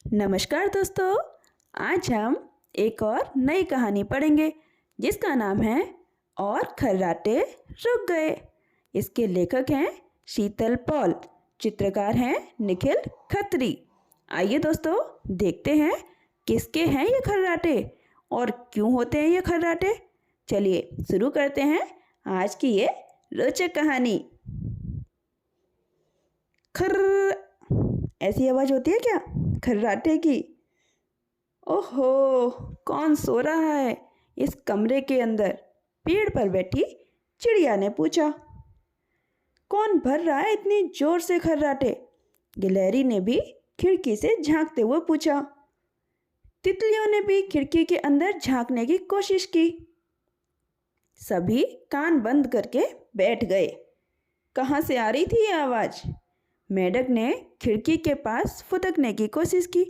नमस्कार दोस्तों। आज हम एक और नई कहानी पढ़ेंगे जिसका नाम है और खर्राटे रुक गए। इसके लेखक हैं शीतल पॉल, चित्रकार हैं निखिल खत्री। आइए दोस्तों देखते हैं किसके हैं ये खर्राटे और क्यों होते हैं ये खर्राटे। चलिए शुरू करते हैं आज की ये रोचक कहानी। खर्र ऐसी आवाज़ होती है क्या खर्राटे की? ओहो, कौन सो रहा है इस कमरे के अंदर? पेड़ पर बैठी चिड़िया ने पूछा। कौन भर रहा है इतनी जोर से खर्राटे? गिलहरी ने भी खिड़की से झांकते हुए पूछा। तितलियों ने भी खिड़की के अंदर झांकने की कोशिश की। सभी कान बंद करके बैठ गए। कहाँ से आ रही थी ये आवाज़? मेंढक ने खिड़की के पास फुदकने की कोशिश की।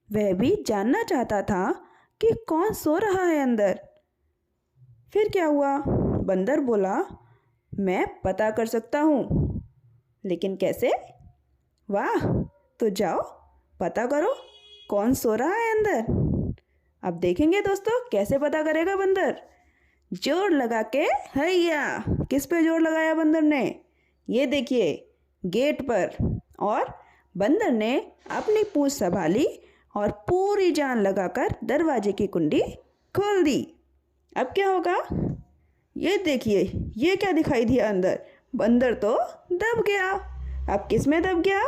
वह भी जानना चाहता था कि कौन सो रहा है अंदर। फिर क्या हुआ? बंदर बोला, मैं पता कर सकता हूँ। लेकिन कैसे? वाह, तो जाओ पता करो कौन सो रहा है अंदर। अब देखेंगे दोस्तों कैसे पता करेगा बंदर। जोर लगा के हैया। किस पे जोर लगाया बंदर ने? ये देखिए गेट पर। और बंदर ने अपनी पूंछ संभाली और पूरी जान लगाकर दरवाजे की कुंडी खोल दी। अब क्या होगा? ये देखिए, ये क्या दिखाई दिया अंदर? बंदर तो दब गया। अब किस में दब गया?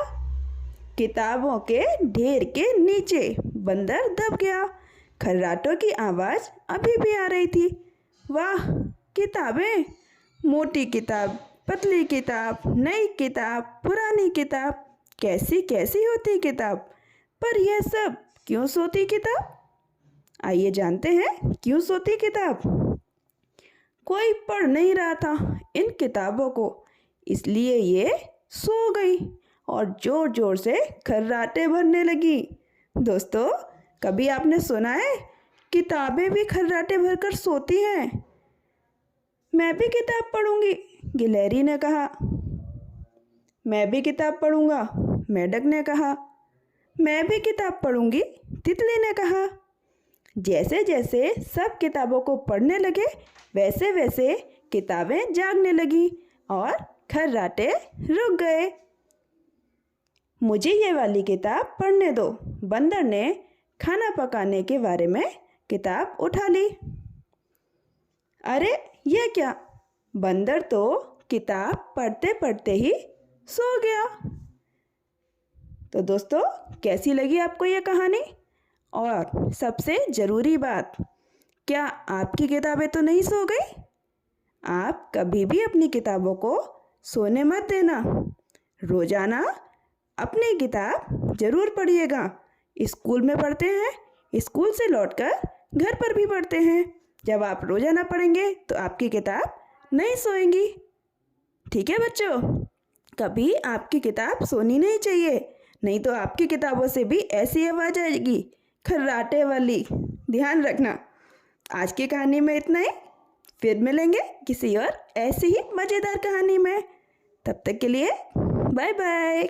किताबों के ढेर के नीचे बंदर दब गया। खर्राटों की आवाज़ अभी भी आ रही थी। वाह, किताबें! मोटी किताब, पतली किताब, नई किताब, पुरानी किताब, कैसी कैसी होती किताब। पर यह सब क्यों सोती किताब? आइए जानते हैं क्यों सोती किताब। कोई पढ़ नहीं रहा था इन किताबों को, इसलिए ये सो गई और जोर जोर से खर्राटे भरने लगी। दोस्तों, कभी आपने सुना है किताबें भी खर्राटे भरकर सोती हैं? मैं भी किताब पढ़ूंगी, गिलहरी ने कहा। मैं भी किताब पढ़ूंगा, मेंढक ने कहा। मैं भी किताब पढ़ूंगी, तितली ने कहा। जैसे जैसे सब किताबों को पढ़ने लगे वैसे वैसे किताबें जागने लगी और खर्राटे रुक गए। मुझे ये वाली किताब पढ़ने दो। बंदर ने खाना पकाने के बारे में किताब उठा ली। अरे ये क्या? बंदर तो किताब पढ़ते पढ़ते ही सो गया। तो दोस्तों, कैसी लगी आपको ये कहानी? और सबसे ज़रूरी बात, क्या आपकी किताबें तो नहीं सो गई? आप कभी भी अपनी किताबों को सोने मत देना। रोज़ाना अपनी किताब ज़रूर पढ़िएगा। स्कूल में पढ़ते हैं, स्कूल से लौटकर घर पर भी पढ़ते हैं। जब आप रोज़ाना पढ़ेंगे तो आपकी किताब नहीं सोएंगी। ठीक है बच्चों, कभी आपकी किताब सोनी नहीं चाहिए, नहीं तो आपकी किताबों से भी ऐसी आवाज़ आएगी खर्राटे वाली। ध्यान रखना। आज की कहानी में इतना ही। फिर मिलेंगे किसी और ऐसी ही मज़ेदार कहानी में। तब तक के लिए बाय बाय।